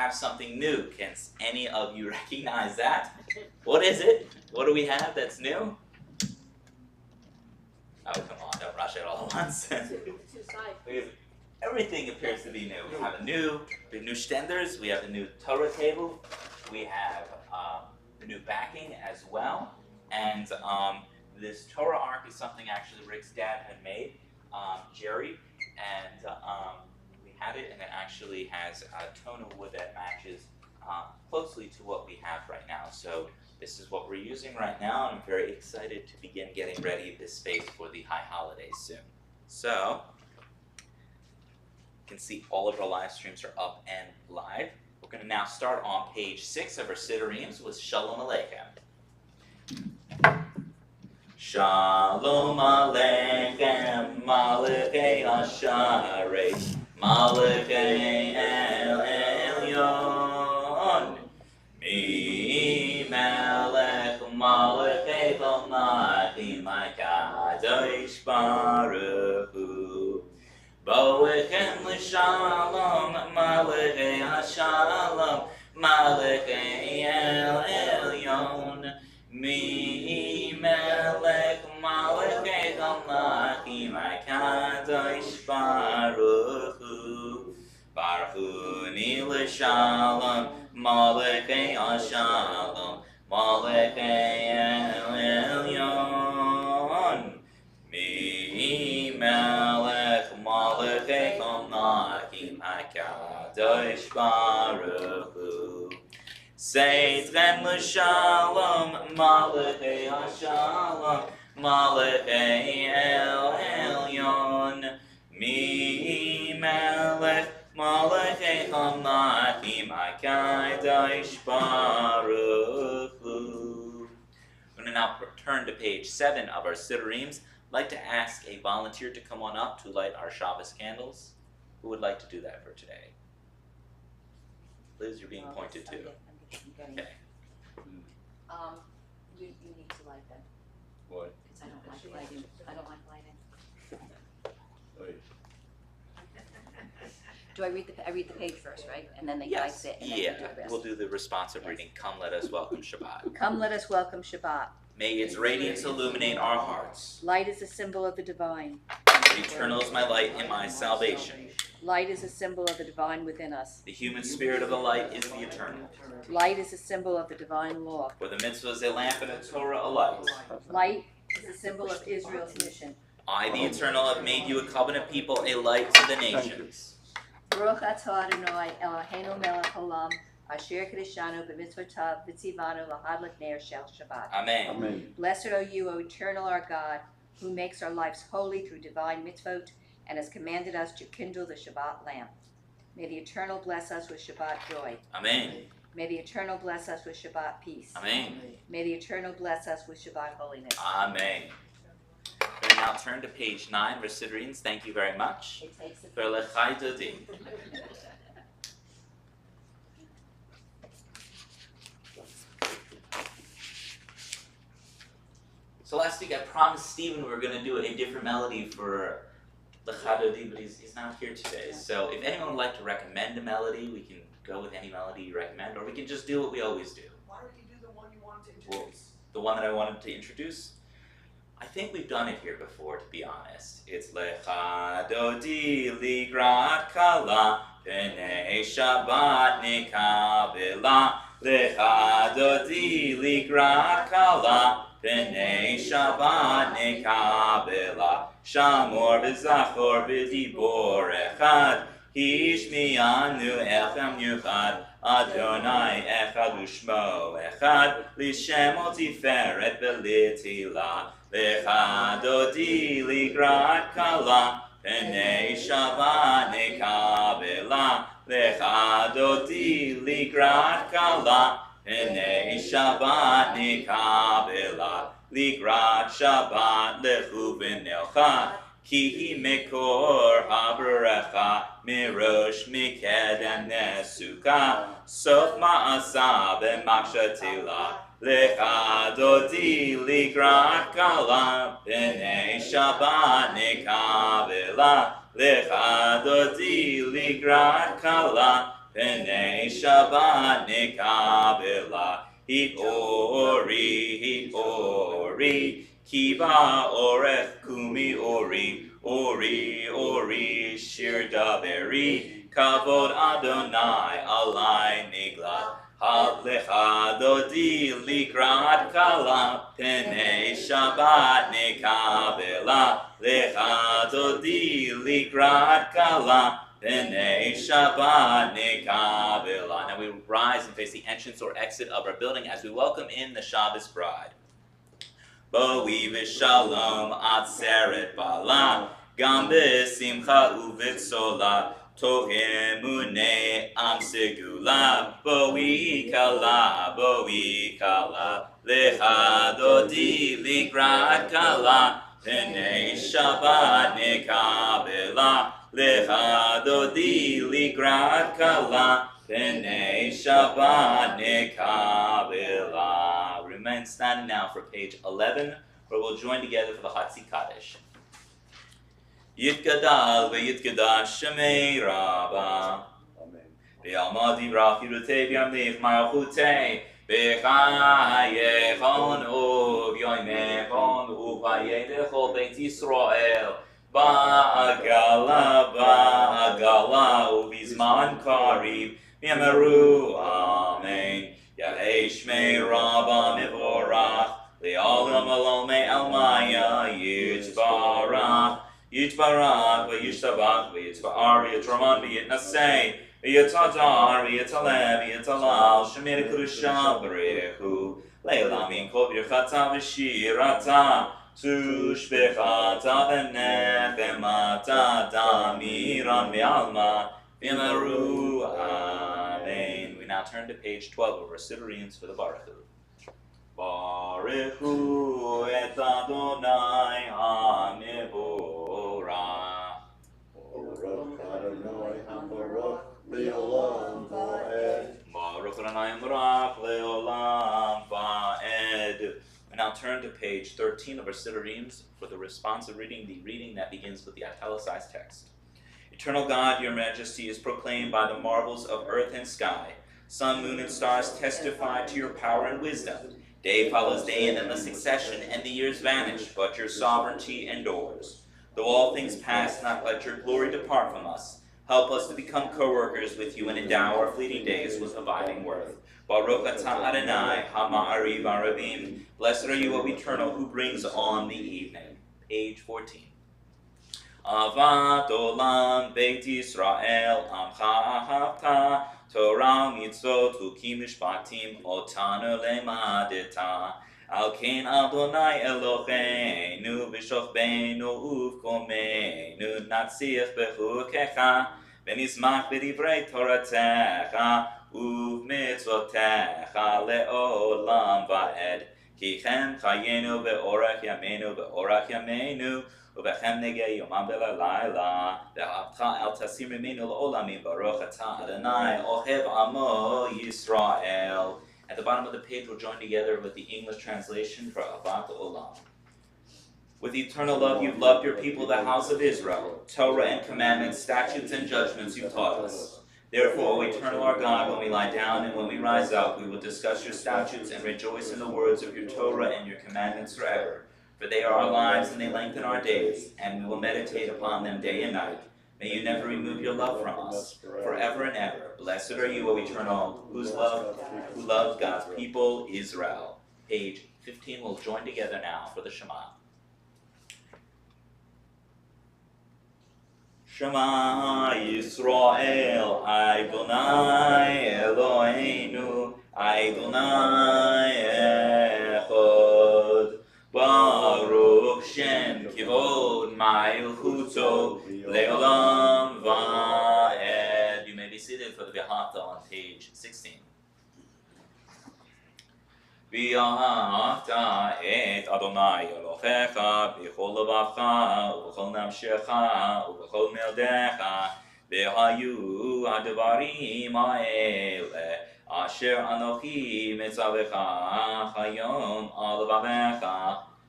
have something new. Can any of you recognize that? What is it? What do we have that's new? Oh, come on, don't rush it all at once. Everything appears to be new. We have new stenders, we have a new Torah table, we have the new backing as well, and this Torah ark is something actually Rick's dad had made, Jerry, and we had it, and it actually has a tone of wood that matches closely to what we have right now. So this is what we're using right now, and I'm very excited to begin getting ready this space for the high holidays soon. So, you can see all of our live streams are up and live. We're going to now start on page 6 of our Siddurim with Shalom Aleichem. Shalom Aleichem, Malachei Asharei, Malachei El Elyon, Mi Melech Malachei V'Malachim HaKadosh Baruch Hu. Boechem l'shalom, Malachei HaShalom, Malachei El Elyon, Mi Melech Malachei V'Malachim HaKadosh Baruch Hu. Baruch Hu Ni l'shalom, Malachei HaShalom, Malachei El Elyon, Mi Melech Malachei V'Malachim HaKadosh Baruch Hu. Seitchem l'shalom, Malachei HaShalom, Malachei El Elyon, Mi Melech Malachei V'Malachim HaKadosh Baruch Hu. We're going to now turn to page 7 of our Siddurim. I'd like to ask a volunteer to come on up to light our Shabbos candles. Who would like to do that for today? Liz, you're being pointed to. Okay. You need to light them. What? Because I don't like lighting. I don't like lighting. Do I read the page first, right? And then they guys sit and then you do the rest. We'll do the responsive reading. Come, let us welcome Shabbat. Come, let us welcome Shabbat. May its radiance illuminate our hearts. Light is a symbol of the divine. The eternal is my light and my salvation. Light is a symbol of the divine within us. The human spirit of the light is the eternal. Light is a symbol of the divine law. For the mitzvah is a lamp and a Torah a light. Light is a symbol of Israel's mission. I, the eternal, have made you a covenant people, a light to the nations. Baruch atah Adonai Eloheinu melech haolam, asher kedeshanu b'mitzvotav v'tzivanu lahadlik ner shel Shabbat. Amen. Amen. Blessed are you, O eternal our God, who makes our lives holy through divine mitzvot and has commanded us to kindle the Shabbat lamp. May the eternal bless us with Shabbat joy. Amen. May the eternal bless us with Shabbat peace. Amen. May the eternal bless us with Shabbat holiness. Amen. We're now turn to page 9 of our Siddurim. Thank you very much. It takes a For Lechai Dodi. So last week I promised Stephen we were going to do a different melody for Lechai Dodi, but he's not here today. So if anyone would like to recommend a melody, we can go with any melody you recommend, or we can just do what we always do. Why don't you do the one you wanted to introduce? The one that I wanted to introduce? I think we've done it here before, to be honest. It's Lecha Dodi Ligrat Kala P'nei Shabbat Nikabela. Lecha Dodi Ligrat Kala P'nei Shabbat Nikabela. Shamor V'Zachor V'Dibor Echad Hishmianu Echem Yuchad Adonai Echad U'Shmo Echad L'Shem Tiferet V'Litila. Lecha Dodi Ligrat Kala P'nei Shabbat Nikabela. Lecha Dodi Ligrat Kala P'nei Shabbat Nikabela. Ligrat Shabbat Lechu V'Nelcha Ki Mekor Haberecha Mirosh Mikedem Nesuka Sof Ma'asa B'Makshatila. Lecha Dodi Ligrat Kala P'nei Shabbat Nikabela. Lecha Dodi Ligrat Kala P'nei Shabbat nekabela. Hit ori, kiba orech kumi ori, shir daveri, kavod Adonai alai nigla. Lecha dodi likrat kala, P'nei Shabbat nekabela. Lecha dodi likrat kala, P'nei Shabbat nekabela. Now we rise and face the entrance or exit of our building as we welcome in the Shabbos bride. Boi v'shalom atzeret bala, gam b'simcha uv'tzola, tov emunei am segula. Boi kala, lecha dodi likrat kala, P'nei Shabbat nekabela. Lecha dodi likrat kala, P'nei Shabbat nekabela. Remain standing now for page 11, where we'll join together for the Hatzi Kaddish. Yitgadal ve'yitgadash shemei Rabba. Amen. Ve'alma divrach yirutei v'yamlich malchutei. V'chayechon u'v'yoymechon u'v'yedechol Beit Yisrael. Ba'agala u'v'zman karib. V'yameru Amen. Yahei Shmei Rabba Mivorach, Le'olam Alol Me'almaya, Yitzbarach, V'yishtabach, V'yitzba'ar, V'yitraman, V'yitnasei, V'yitadar, V'yitaleh, V'yitalal, Shemir Kedusha B'rechu, Le'elamin Kol Birchata V'shirata, Tushbechata V'nechemata, Damiran Me'alma, V'yameru Amen. Now turn to page 12 of our Sidurians for the Baruchu. Baruchu et Adonai HaMevorach. Baruch Adonai HaMevorach le'olam va'ed. Baruch Adonai HaMevorach le'olam va'ed. We now turn to page 13 of our Sidurians for the responsive reading, the reading that begins with the italicized text. Eternal God, your majesty is proclaimed by the marvels of earth and sky. Sun, moon, and stars testify to your power and wisdom. Day follows day in endless succession, and the years vanish, but your sovereignty endures. Though all things pass, not let your glory depart from us. Help us to become co-workers with you and endow our fleeting days with abiding worth. Baruch atah Adonai, ha'ma'ariv arabim. Blessed are you, O Eternal, who brings on the evening. Page 14. Avat olam Beit Yisrael, amcha ahavta. Torah mitzvot hukim mishpatim otanu lemadeta. Al ken Adonai Eloheinu v'shochbeinu uvkomeinu natzich bechukecha v'nismach b'divrei Toratecha uv'mitzvotecha le'olam va'ed. Ki chem chayenu ve'orach yameinu ובכם נגע יומם ולילה, ואהבתך אל תסיר ממנו לעולמים, ברוך אתה אדוני, אוהב עמו Yisrael. At the bottom of the page, we'll join together with the English translation for Avat Olam. With eternal love, you've loved your people, the house of Israel. Torah and commandments, statutes and judgments you've taught us. Therefore, O eternal our God, when we lie down and when we rise up, we will discuss your statutes and rejoice in the words of your Torah and your commandments forever. For they are our lives and they lengthen our days, and we will meditate upon them day and night. May you never remove your love from us, forever and ever. Blessed are you, O Eternal, who loves God's people, Israel. Page 15 will join together now for the Shema. Shema Yisrael, Adonai Eloheinu, Adonai Echad. Baruch Shem Kivod Malchuto Leolam Va'ed. You may be seated for the V'ahavta on page 16. V'ahavta et Adonai Elohecha b'chol levacha u'b'chol nafshecha u'b'chol mildecha v'hayu ha'devarim ha'ele Asher Anochi Mitzavecha Chayom Al Levavecha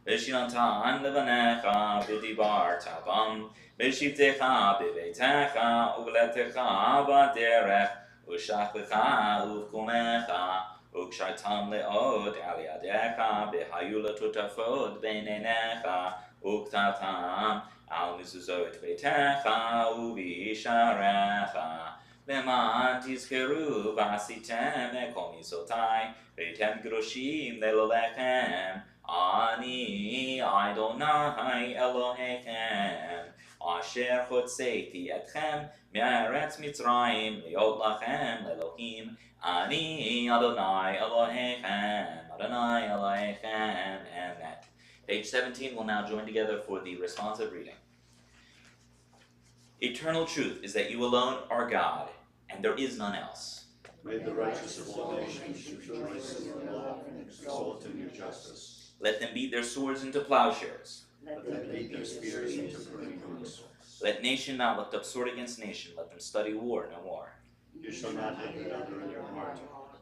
V'shinatan Levanecha V'dibar Tabam V'shivtecha B'veitecha U'v'letecha B'derech ושכבך ובקומך, וקשרתם לאות על ידיך, והיו לטוטפות בין עיניך, וכתבתם על מזוזות ביתך ובישעריך. למען תזכרו ועשיתם את כל מצוותיי, והייתם קדושים ללכם. אני אדוני אלוהיכם, אשר הוצאתי אתכם מארץ מצרים להיות לכם לאלוהים. אני אדוני אלוהיכם, Adonai Elohechem, Amen. Page 17 will now join together for the responsive reading. Eternal truth is that you alone are God, and there is none else. May the righteous of all nations rejoice in your love and exult in your justice. Let them beat their swords into plowshares. Let them beat their spears into pruning hooks. Let nation not lift up sword against nation, let them study war no more. You shall not hate another in your heart.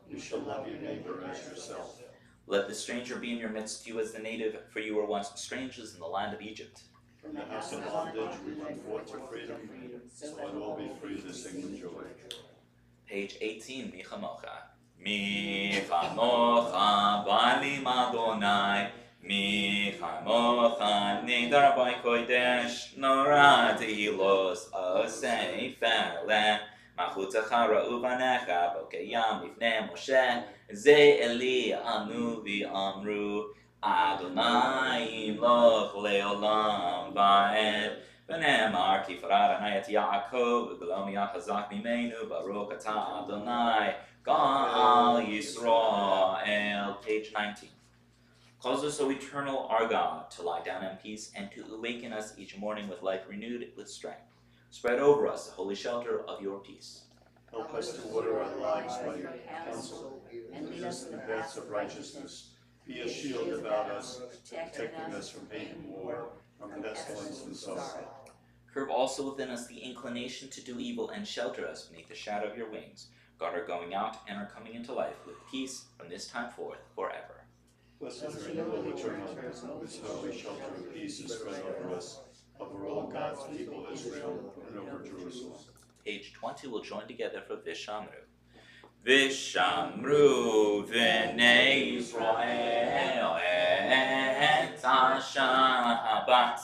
You shall love your neighbor as yourself. Let the stranger be in your midst, you as the native, for you were once strangers in the land of Egypt. From the house of bondage we went forth to freedom, so let all be free to sing with joy. Page 18, Mi Chamocha. Mi Chamocha, Balim Adonai, Mi Chamocha, Nidar by Kodesh, Nora Tehilos, Osei Fele, Machutecha Ra'u Vanecha, Bokeyam Lifnei Moshe, Ze Eli Anu V'Amru, Adonai Imloch Leolam Va'ed, ונאמר כי פרע אדוני את יעקב וגלום יד חזק ממנו ברוך אתה אדוני גאל ישראל. Page 19. Cause us, O eternal our God, to lie down in peace and to awaken us each morning with life renewed with strength. Spread over us the holy shelter of your peace. Help us to order our lives by your counsel, and lead us in the paths of righteousness. Be a shield about us, protecting us from hate and war, from pestilence and sorrow. Curb also within us the inclination to do evil and shelter us beneath the shadow of your wings. Guard our going out and our coming into life with peace from this time forth forever. Blessed are you, O eternal, whose holy shelter of peace is spread over us, over all God's people Israel, and over Jerusalem. Page 20 will join together for Vishamru. Vishamru v'nei Yisrael et ha-Shabbat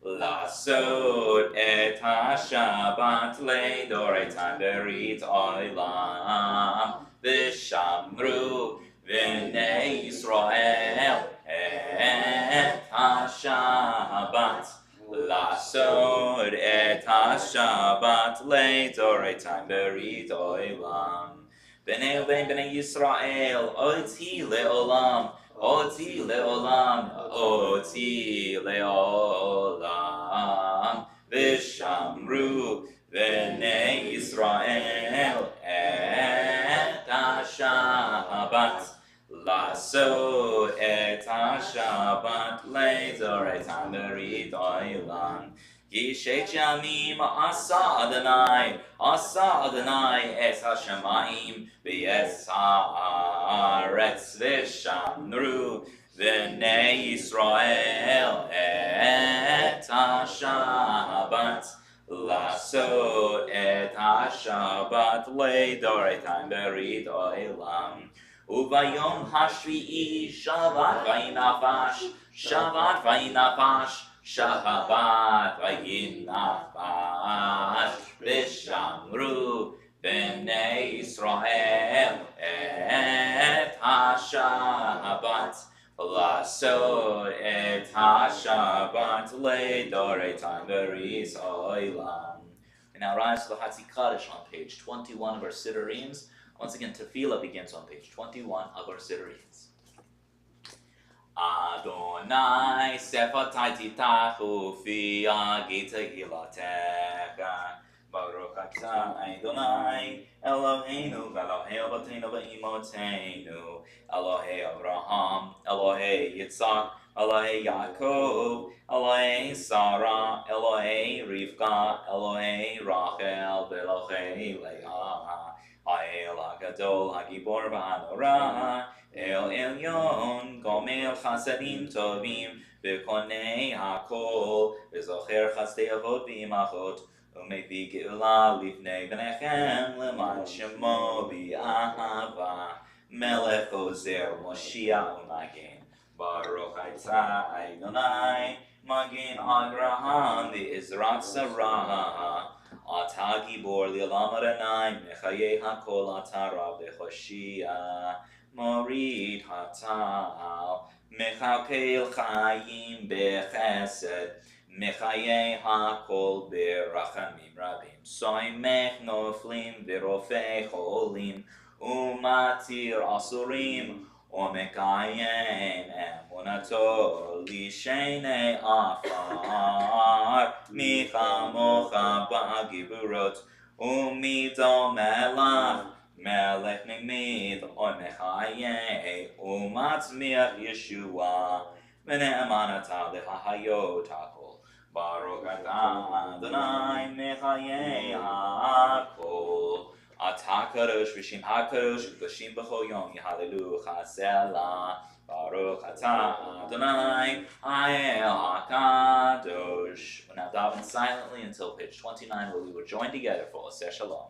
Lasod et ha-Shabbat ledoretan berit olam. Vishamru v'nei Yisrael et ha-Shabbat Lasod et ha-Shabbat ledoretan berit olam. B'nei u'bein b'nei Yisrael oti le'olam. Oti le'olam, oti le'olam, v'shamru v'nei Yisrael et ha-Shabbat, lasod et ha-Shabbat le'zoretan berit olam. Ki shet yamim asa Adonai es ha-shamayim v'es ha'aretz v'shamru v'nei Yisrael et ha-Shabbat lasod et ha-Shabbat le'doretan berit olam. Ubayom hashvi'i Shabbat v'inafash, Shabbat v'inafash, Shabbat v'yinafash, v'shamru b'nei Yisrael et ha-Shabbat, lasod et ha-Shabbat le'doretan berit olam. We now rise to the Hatzi Kaddish on page 21 of our Siddurim. Once again, Tefillah begins on page 21 of our Siddurim. Adonai sefatai titachu fi agi tehilatecha. Baruch atah Adonai Eloheinu v'Elohei Avotenu v'Imotenu, Elohei Avraham, Elohei Yitzhak, Elohei Yaakov, Elohei Sarah, Elohei Rivka, Elohei Rachel, v'Elohei Leah. Ha'el HaGadol HaGibor v'Hanora, El Elyon, Gomer Chasadim Tovim, V'konei HaKol, V'zocher Chasdei Avot v'Imachot, ומביא גאולה לפני בניכם למען שמו באהבה מלך עוזר מושיע ומגן ברוך אתה אדוני מגן אברהם בעזרת שרה אתה גיבור לעולם אדוני מחיי הכל אתה רב וחושיע מוריד הטל מכלכל חיים בחסד מחיי הכל ברחמים רבים סומך נופלים ורופא חולים ומתיר אסורים ומקיים אמונתו לשני עפר מי כמוך בגבורות ומי דומה לך מלך נגמית ומחיה ומצמיח ישועה ונאמן אתה להחיות הכל ברוך אתה אדוני מחיי הכל אתה קדוש ושם הקדוש קדושים בכל יום יהללוך סלה ברוך אתה אדוני האל הקדוש. We'll now daven silently until page 29 where we will join together for Oseh Shalom.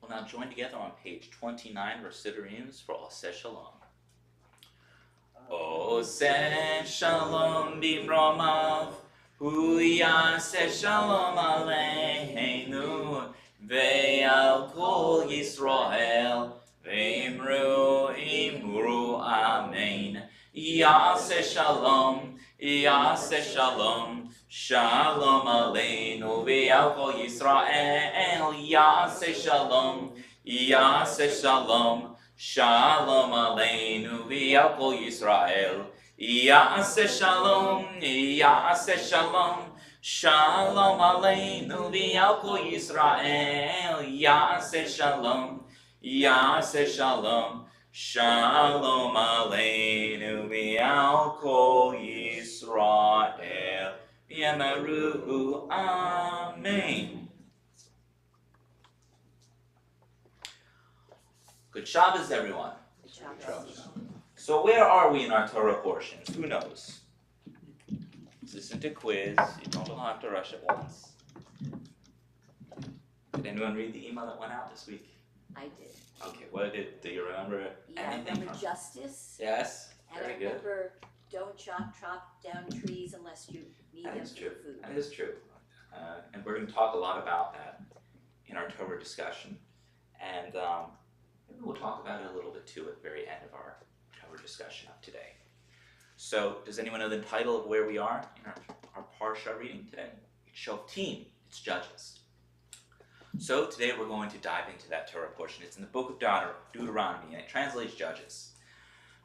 We'll now join together on page 29 Recitariums for Oseh Shalom. Oseh Shalom bimromav, hu yaseh shalom aleinu, ve'al kol Yisrael, ve'imru imru amen. Yaseh shalom, shalom aleinu ve'al kol Yisrael. Yaseh shalom, shalom aleinu ve'al kol Yisrael. Ya'aseh shalom, ya'aseh shalom, shalom aleinu v'al kol Yisrael. Ya'aseh shalom, ya'aseh shalom, shalom aleinu v'al kol Yisrael. V'yemeru amen. Good Shabbos, everyone. So where are we in our Torah portions? Who knows? This isn't a quiz. You don't all have to rush it once. Did anyone read the email that went out this week? I did. Okay, do you remember Yeah, I anything remember from? justice. Yes, And very I good. remember don't chop down trees unless you need That them is for true. food. That is true. And we're going to talk a lot about that in our Torah discussion. And maybe we'll talk about it a little bit too at the very end of our Torah discussion of today. So, does anyone know the title of where we are in our Parsha reading today? It's Shoftim, it's Judges. So, today we're going to dive into that Torah portion. It's in the book of Deuteronomy, and it translates Judges.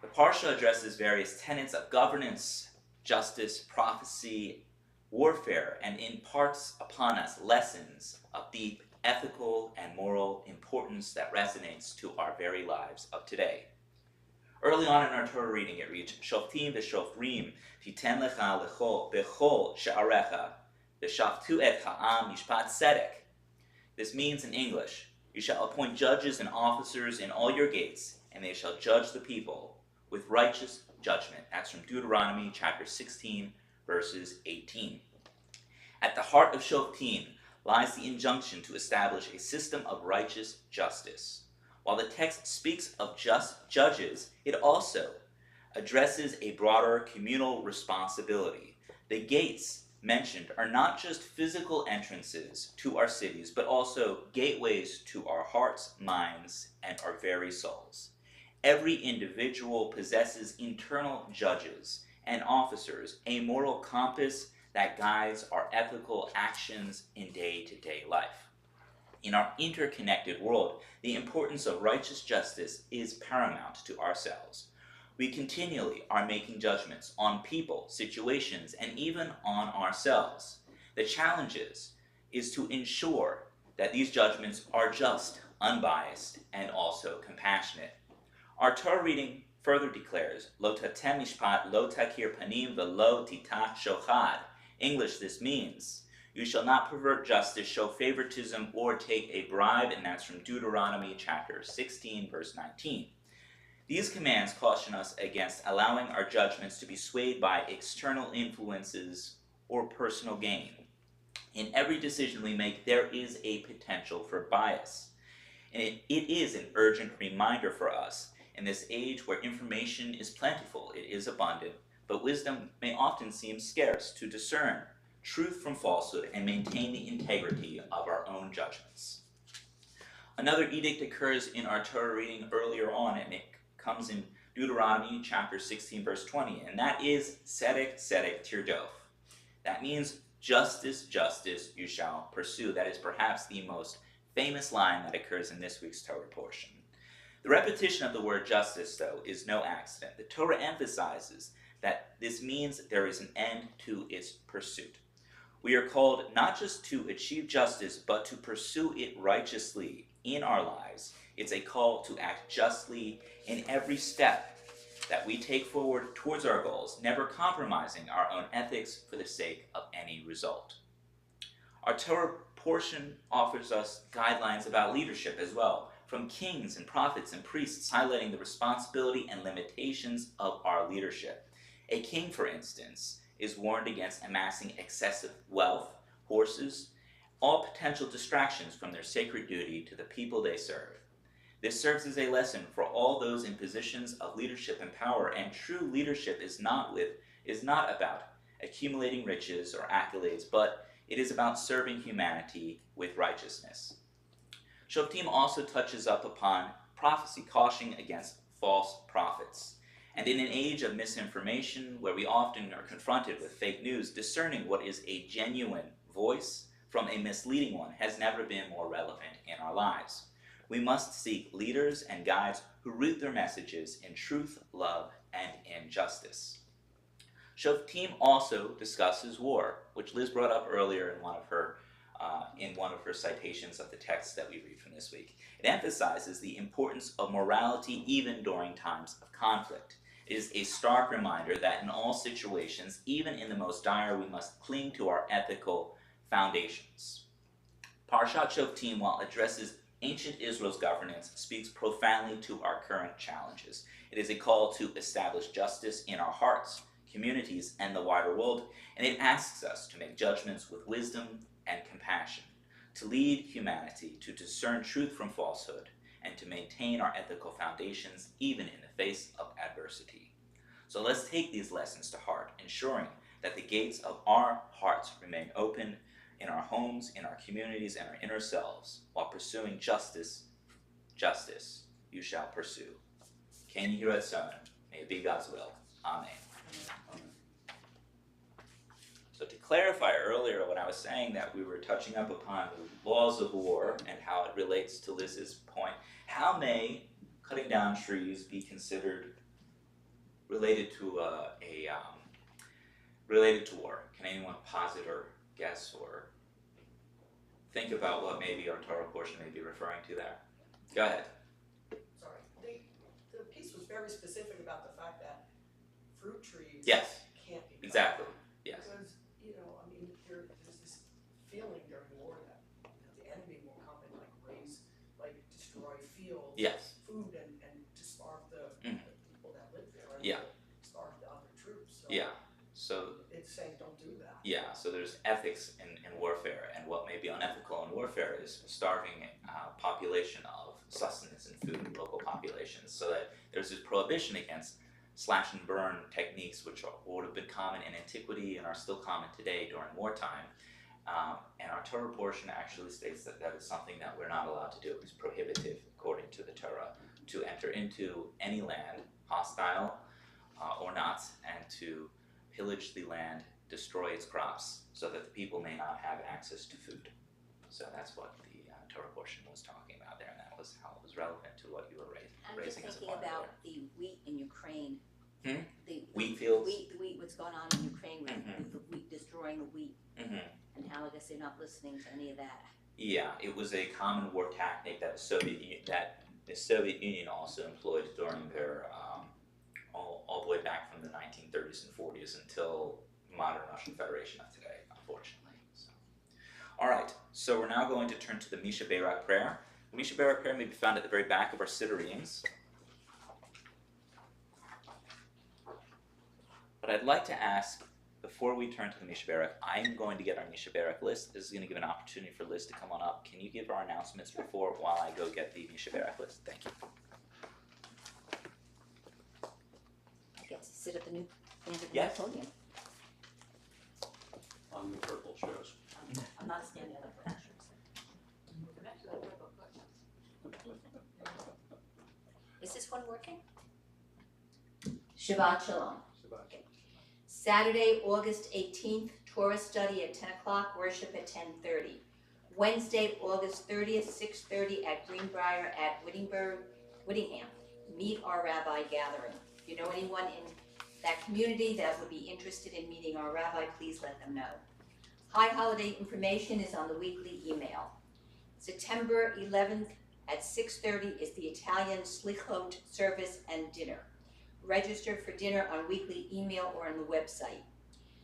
The Parsha addresses various tenets of governance, justice, prophecy, warfare, and imparts upon us lessons of deep ethical and moral importance that resonates to our very lives of today. Early on in our Torah reading, it reads, Shoftim v'shofrim titen lecha bechol she'arecha v'shaftu et ha'am mishpat tzedek. This means in English, you shall appoint judges and officers in all your gates, and they shall judge the people with righteous judgment. That's from Deuteronomy chapter 16, verses 18. At the heart of Shoftim lies the injunction to establish a system of righteous justice. While the text speaks of just judges, it also addresses a broader communal responsibility. The gates mentioned are not just physical entrances to our cities, but also gateways to our hearts, minds, and our very souls. Every individual possesses internal judges and officers, a moral compass that guides our ethical actions in day-to-day life. In our interconnected world, the importance of righteous justice is paramount to ourselves. We continually are making judgments on people, situations, and even on ourselves. The challenge is to ensure that these judgments are just, unbiased, and also compassionate. Our Torah reading further declares, Lo tatem mishpat, lo takir panim, velo titach shochad. English, this means, you shall not pervert justice, show favoritism, or take a bribe, and that's from Deuteronomy chapter 16, verse 19. These commands caution us against allowing our judgments to be swayed by external influences or personal gain. In every decision we make, there is a potential for bias. And it is an urgent reminder for us in this age where information is plentiful, it is abundant, but wisdom may often seem scarce to discern truth from falsehood and maintain the integrity of our own judgments. Another edict occurs in our Torah reading earlier on, and it comes in Deuteronomy chapter 16, verse 20, and that is Tzedek, Tzedek, Tirdof. That means justice, justice you shall pursue. That is perhaps the most famous line that occurs in this week's Torah portion. The repetition of the word justice, though, is no accident. The Torah emphasizes that this means there is an end to its pursuit. We are called not just to achieve justice, but to pursue it righteously in our lives. It's a call to act justly in every step that we take forward towards our goals, never compromising our own ethics for the sake of any result. Our Torah portion offers us guidelines about leadership as well, from kings and prophets and priests, highlighting the responsibility and limitations of our leadership. A king, for instance, is warned against amassing excessive wealth, horses, all potential distractions from their sacred duty to the people they serve. This serves as a lesson for all those in positions of leadership and power, and true leadership is not about accumulating riches or accolades, but it is about serving humanity with righteousness. Shoftim also touches up upon prophecy, cautioning against false prophets. And in an age of misinformation, where we often are confronted with fake news, discerning what is a genuine voice from a misleading one has never been more relevant in our lives. We must seek leaders and guides who root their messages in truth, love, and in justice. Team also discusses war, which Liz brought up earlier in one of her citations of the text that we read from this week. It emphasizes the importance of morality even during times of conflict. It is a stark reminder that in all situations, even in the most dire, we must cling to our ethical foundations. Parshat Shoftim, while it addresses ancient Israel's governance, speaks profoundly to our current challenges. It is a call to establish justice in our hearts, communities, and the wider world, and it asks us to make judgments with wisdom and compassion, to lead humanity to discern truth from falsehood, and to maintain our ethical foundations even in the face of adversity. So let's take these lessons to heart, ensuring that the gates of our hearts remain open in our homes, in our communities, and our inner selves, while pursuing justice you shall pursue. Ken Yiratzon, may it be God's will. Amen. So to clarify earlier when I was saying that we were touching up upon the laws of war and how it relates to Liz's point, how may cutting down trees be considered related to related to war? Can anyone posit or guess or think about what maybe our Torah portion may be referring to there? Go ahead. Sorry, the piece was very specific about the fact that fruit trees Yes, can't be cut exactly. down. Yes. Because, I mean, there's this feeling during war that the enemy will come and destroy fields, Yes. food, and to starve the people that live there, and Yeah. to starve the other troops. So Yeah. So it's saying don't do that. yeah, so there's ethics in warfare, and what may be unethical in warfare is starving a population of sustenance and food in local populations, so that there's this prohibition against slash and burn techniques, which would have been common in antiquity and are still common today during wartime. And our Torah portion actually states that that is something that we're not allowed to do. It's prohibitive, according to the Torah, to enter into any land, hostile or not, and to pillage the land, destroy its crops, so that the people may not have access to food. So that's what the Torah portion was talking about there, and that was how it was relevant to what you were I'm just raising as a thinking point about earlier. the wheat in Ukraine. The Wheat fields? The wheat, what's going on in Ukraine with the wheat, destroying the wheat, and how I guess they're not listening to any of that. Yeah, it was a common war tactic that the Soviet Union also employed during their all the way back from the 1930s and 40s until modern Russian Federation of today, unfortunately. So. All right, so we're now going to turn to the Misha Berak prayer. The Misha Berak prayer may be found at the very back of our Siddur readings. But I'd like to ask, before we turn to the Misha Berak, I'm going to get our Misha Berak list. This is going to give an opportunity for Liz to come on up. Can you give our announcements before while I go get the Misha Berak list? Thank you. I get to sit at the new Yes. podium. On the purple chairs. I'm not standing up for that. Is this one working? Shabbat Shalom. Saturday, August 18th, Torah study at 10 o'clock, worship at 10:30. Wednesday, August 30th, 6:30 at Greenbrier at Whittingham. Meet our rabbi gathering. If you know anyone in that community that would be interested in meeting our rabbi, please let them know. High holiday information is on the weekly email. September 11th at 6:30 is the Italian Slichot service and dinner. Register for dinner on weekly email or on the website.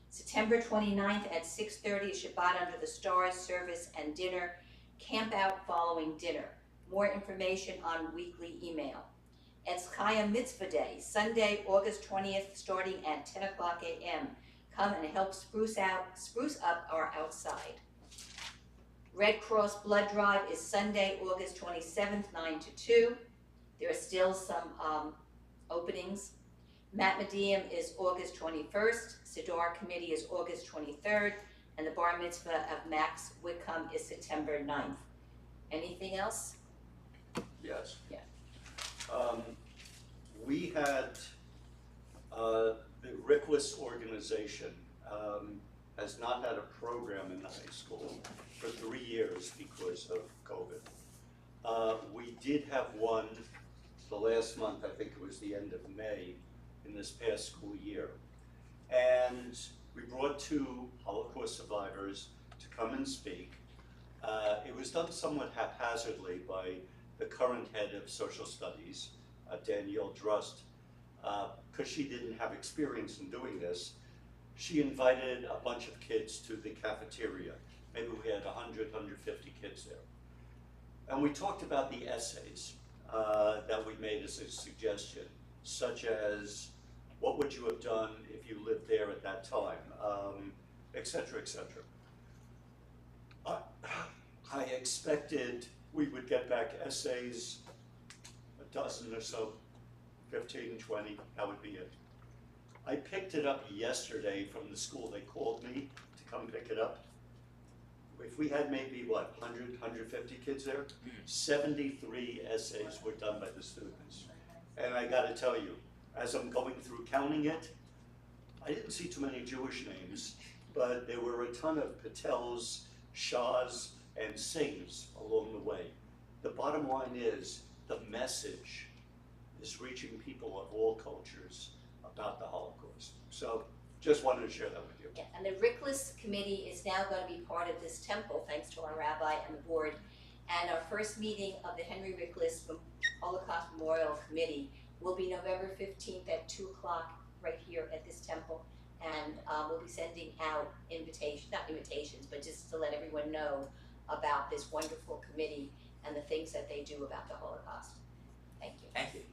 September 29th at 6:30 is Shabbat Under the Stars service and dinner. Camp out following dinner. More information on weekly email. Etz Chaim Mitzvah Day, Sunday, August 20th, starting at 10 o'clock a.m. Come and help spruce up our outside. Red Cross Blood Drive is Sunday, August 27th, 9 to 2. There are still some openings. Matmadium is August 21st, Siddur Committee is August 23rd, and the Bar Mitzvah of Max Whitcomb is September 9th. Anything else? Yes. Yeah. We had, the Rickless organization has not had a program in the high school for 3 years because of COVID. We did have one the last month, I think it was the end of May, in this past school year. And we brought 2 Holocaust survivors to come and speak. It was done somewhat haphazardly by the current head of social studies, Danielle Drust, because she didn't have experience in doing this. She invited a bunch of kids to the cafeteria. Maybe we had 100, 150 kids there. And we talked about the essays that we made as a suggestion, such as, what would you have done if you lived there at that time, et cetera, et cetera. I expected we would get back essays, a dozen or so, 15, 20, that would be it. I picked it up yesterday from the school. They called me to come pick it up. If we had maybe, what, 100, 150 kids there, 73 essays were done by the students. And I gotta tell you, as I'm going through counting it, I didn't see too many Jewish names, but there were a ton of Patels, Shahs, and Singhs along the way. The bottom line is, the message is reaching people of all cultures about the Holocaust. So, just wanted to share that with you. Yeah, and the Rickless Committee is now going to be part of this temple, thanks to our rabbi and the board. And our first meeting of the Henry Rickless Holocaust Memorial Committee will be November 15th at 2 o'clock right here at this temple. And we'll be sending out not invitations, but just to let everyone know about this wonderful committee and the things that they do about the Holocaust. Thank you. Thank you.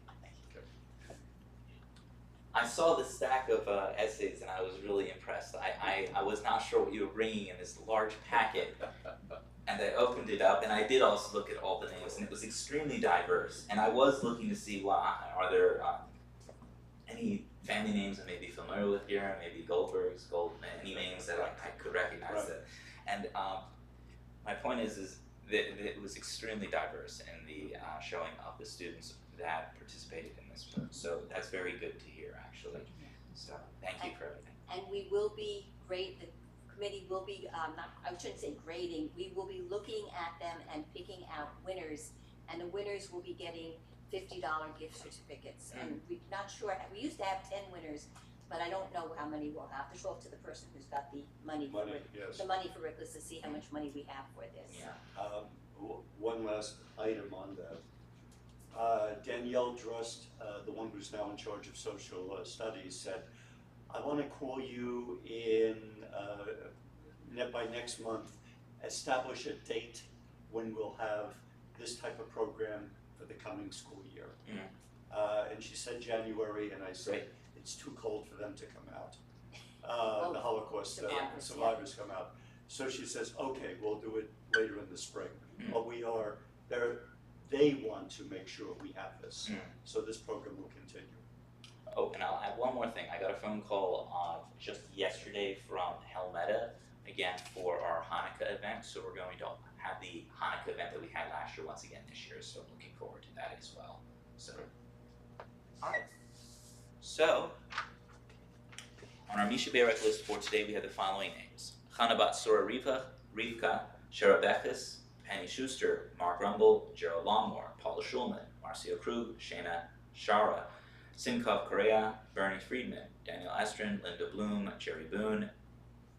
I saw the stack of essays and I was really impressed. I was not sure what you were bringing in this large packet, and I opened it up, and I did also look at all the names, and it was extremely diverse. And I was looking to see, are there any family names I may be familiar with here, maybe Goldbergs, any names that I could recognize. Right. That. And my point is that it was extremely diverse in the showing of the students that participated in this. So that's very good to hear, actually. So thank you for everything. And we will be the committee will be, I shouldn't say grading, we will be looking at them and picking out winners. And the winners will be getting $50 gift certificates. And we're not sure, we used to have 10 winners, but I don't know how many we'll have. To show up to the person who's got the money for Yes. the money for Rickless to see how much money we have for this. Yeah. One last item on that. Danielle Drust, the one who's now in charge of social studies, said, I want to call you in by next month, establish a date when we'll have this type of program for the coming school year. And she said January, and I said, it's too cold for them to come out. The Holocaust survivors come out. So she says, okay, we'll do it later in the spring. But they want to make sure we have this. So this program will continue. Oh, and I'll add one more thing. I got a phone call just yesterday from Helmeta, again, for our Hanukkah event. So we're going to have the Hanukkah event that we had last year once again this year. So I'm looking forward to that as well. So, all right. So, on our Misha Berek list for today, we have the following names. Chana Bat Sora Rivka, Sherabechis, Penny Schuster, Mark Rumble, Gerald Longmore, Paula Schulman, Marcia Krug, Shana Shara, Simkov Correa, Bernie Friedman, Daniel Estrin, Linda Bloom, Jerry Boone,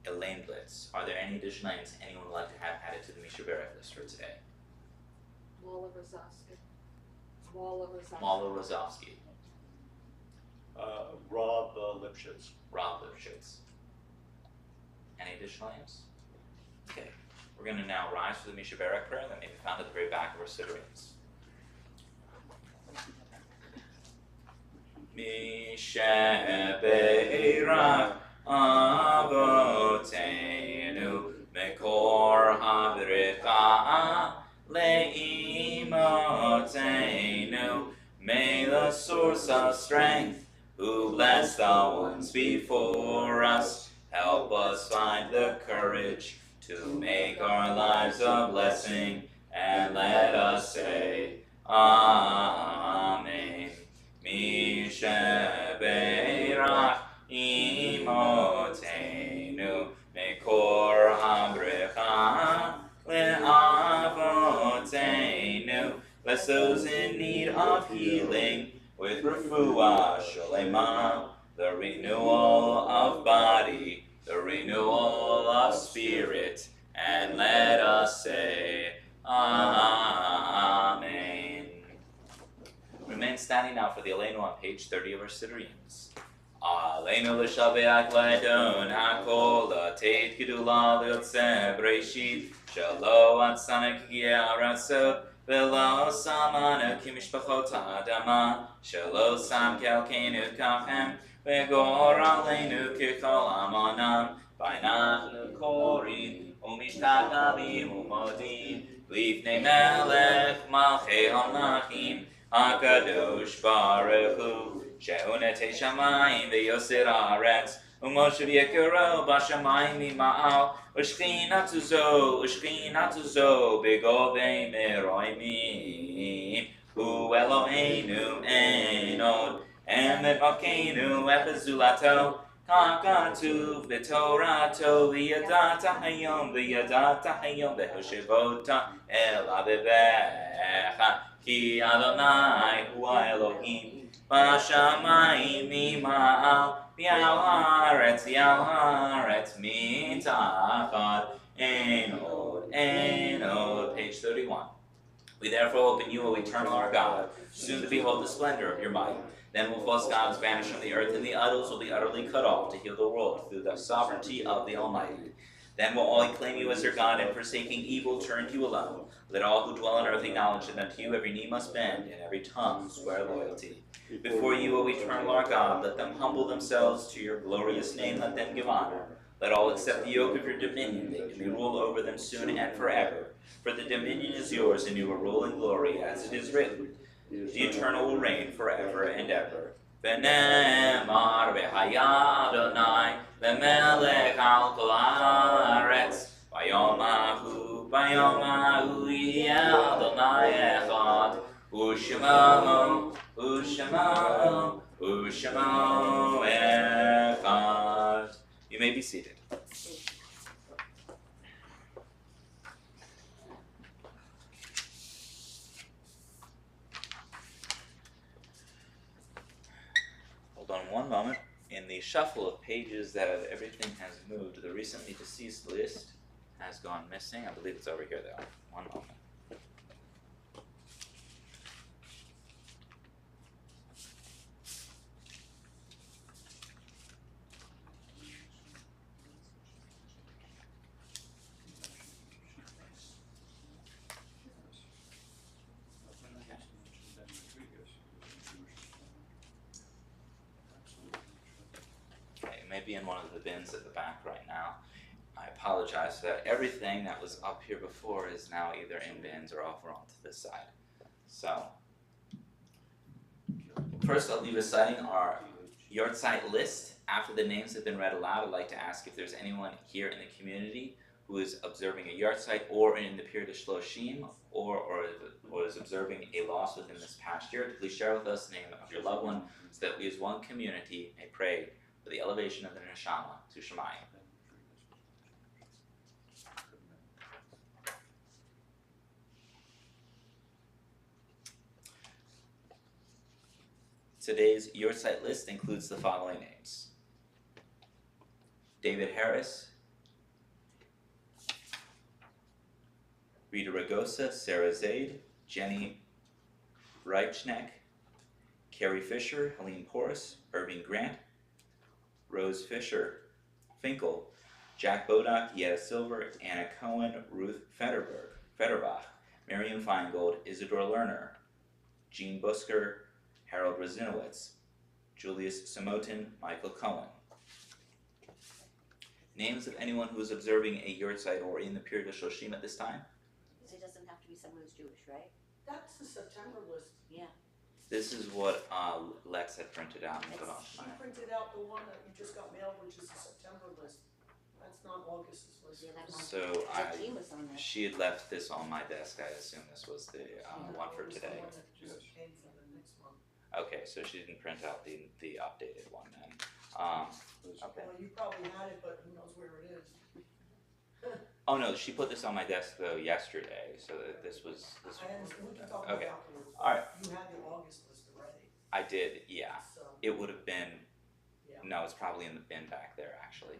Elaine Blitz. Are there any additional names anyone would like to have added to the Misha Berek list for today? Walla Rosowski. Walla Rosowski. Mala Rozovsky, Rob Lipschitz. Rob Lipschitz. Any additional names? Okay, we're going to now rise for the Misha Berek prayer that may be found at the very back of our sitterings. Misha Berek Avotenu Mekor Havrika Leimotenu. May the source of strength, who blessed the ones before us, help us find the courage to make our lives a blessing, and let us say, Amen. Misha Berach Imotenu Mekor Habrecha Le'avotenu. Bless those in need of healing with refuah shalema, the renewal of body, the renewal of spirit, and let us say, Amen. Remain standing now for the Aleinu on page 30 of our Sidurians. Aleinu l'shabeach l'edon hakol l'teit gedula l'yotze b'reishit shelo atzana k'yaratzot v'lo samanu k'mishpachot ha'adama shelo sam kelkeinu kachem v'gor aleinu k'chol amonam v'anachnu korin u'mishtagavim u'modim l'ifnei melech malchei hamachim HaKadosh Baruch Hu She'unetei Shamayim V'yosir Haaretz U'moshev Yekero B'Shamayim Mima'al U'shchinatu zo B'govei Meroimim Hu Eloheinu Ein Od Emet Malkeinu Echezulato Kakatuv B'Torato V'yadata Hayom V'hoshevota El Avivecha Ki Adonai Hu Elohim B'Shamayim Mima'al V'yal Haaretz Mitachad Ein Od. Page 31. We therefore open you, O eternal our God, soon to behold the splendor of your might. Then will false gods vanish from the earth, and the idols will be utterly cut off to heal the world through the sovereignty of the Almighty. Then will all claim you as their God, and forsaking evil turn to you alone. Let all who dwell on earth acknowledge that unto you every knee must bend, and every tongue swear loyalty. Before you, O eternal our God, let them humble themselves to your glorious name, let them give honor. Let all accept the yoke of your dominion, that you may rule over them soon and forever. For the dominion is yours, and you will rule in glory, as it is written. The eternal will reign forever and ever. V'ne'emar v'haya Adonai lemelech al kol haaretz. Vayomahu yeh Adonai echad. U'shemo echad. You may be seated. Hold on one moment. In the shuffle of pages that everything has moved, the recently deceased list has gone missing. I believe it's over here though. One moment. Be in one of the bins at the back right now. I apologize for that. Everything that was up here before is now either in bins or over onto this side. So, first I'll be reciting our Yortzeit list. After the names have been read aloud, I'd like to ask if there's anyone here in the community who is observing a Yortzeit or in the period of Shloshim or is observing a loss within this past year. Please share with us the name of your loved one so that we as one community may pray for the elevation of the neshama to Shemayim. Today's Yortzeit list includes the following names: David Harris, Rita Ragosa, Sarah Zaid, Jenny Reichneck, Carrie Fisher, Helene Porras, Irving Grant, Rose Fisher, Finkel, Jack Bodock, Yetta Silver, Anna Cohen, Ruth Federbach, Miriam Feingold, Isidore Lerner, Jean Busker, Harold Razinowitz, Julius Samotin, Michael Cohen. Names of anyone who is observing a Yortzeit or in the period of Shoshim at this time? It doesn't have to be someone who's Jewish, right? That's the September list. Yeah. This is what Lex had printed out. She printed out the one that you just got mailed, which is the September list. That's not August's list. Yeah, that one. So Jean was on that. she had left this on my desk. I assume this was the one for today. It was the one that just came for the next month. Okay, so she didn't print out the updated one then. Okay. Well, you probably had it, but who knows where it is. Oh no, she put this on my desk though yesterday, so that this was. I understand, we can talk about Okay. it afterwards. All right. You had the August list already, I did, yeah. so, It would have been yeah. No, it's probably in the bin back there, actually.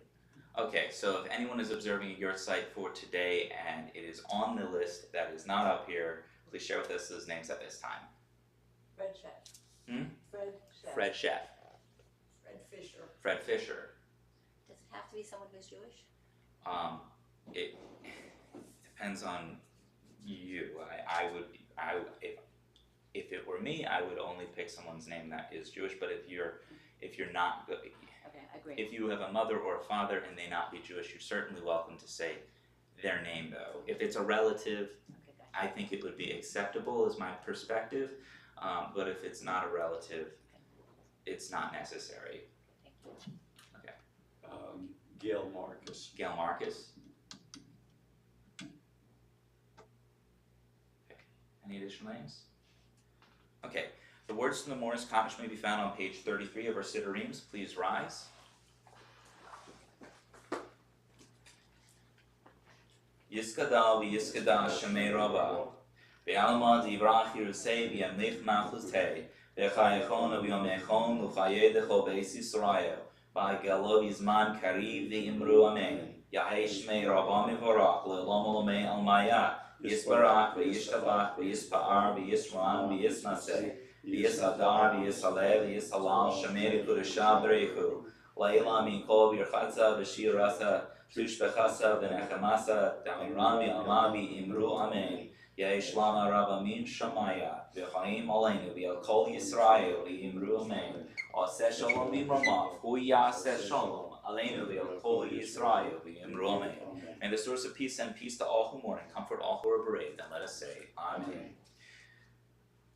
Okay, so if anyone is observing a yurt site for today and it is on the list that is not up here, please share with us those names at this time. Fred Chef. Fred Chef. Fred Chef. Fred Fisher. Fred Fisher. Does it have to be someone who's Jewish? It depends on you. If it were me, I would only pick someone's name that is Jewish. But if you're not, Okay, I agree. if you have a mother or a father and they not be Jewish, you're certainly welcome to say their name though. If it's a relative, Okay, gotcha. I think it would be acceptable as my perspective. But if it's not a relative, it's not necessary. Thank you. Gail Marcus. Gail Marcus. Okay. Any additional names? Okay. The words from the Morris Kaddish may be found on page 33 of our Siddurim. Please rise. Yiskada v'yiskada shemei rava ve'alma divrach yirusei v'yamlich machutei ve'chayechon v'yomechon u'chayedecho beis Yisrael v'agalo v'zman kariv v'imru amen Yahei shmei rava mivorach le'olam olamei almayah Yisbarach v'yishtabach v'yispa'ar v'yisran v'yisnaseh v'yisadar v'yisaleh v'yisalal shemei kudashah b'reichu Laila mikol v'yirchatza v'shirasa Tushbechasa v'nechamasa Damirami amavi imru amen Yeshlama Rabamin Shamaya V'chaim aleinu v'al kol Yisrael v'imru amen Aseh shalom v'imramav Hu yaseh shalom aleinu v'al kol Yisrael v'imru amen. May the source of peace send peace to all who mourn and comfort all who are bereaved, and let us say amen.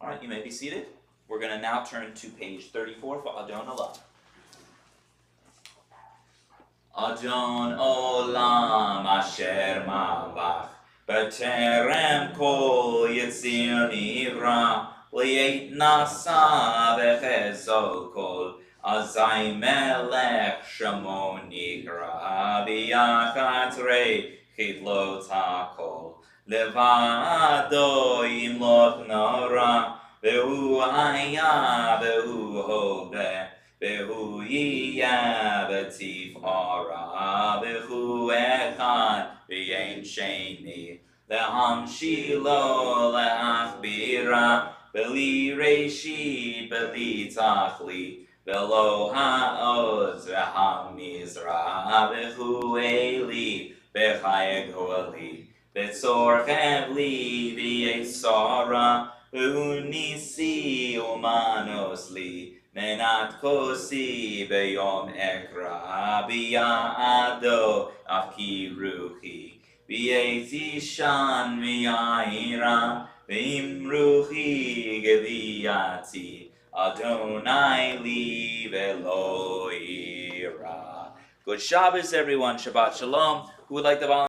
Alright, you may be seated. We're going to now turn to page 34 for Adon Olam. Adon Olam Asher Mavach B'terem Kol Yitzir Nivra Li'et Nasa V'chezol Kol Azai Melech Shamo Nikra B'yachat Rei Chidlo Takol Levado Yimlot Nora V'hu Haya V'hu Hobeh V'hu yiyah v'tif ara v'hu echad v'yein sheni lehamshilo leachbira v'li reishi v'li tachli v'lo ha'oz v'hamizra v'hu eli v'chayeg ho'ali v'tzorchev li v'yesara v'hu nisi umanos li Menat kosi beyom ekra biyado afki ruchi biyeti shan miyaira bim ruchi geviyati Adonai li velo ira. Good Shabbos, everyone. Shabbat shalom. Who would like to volunteer?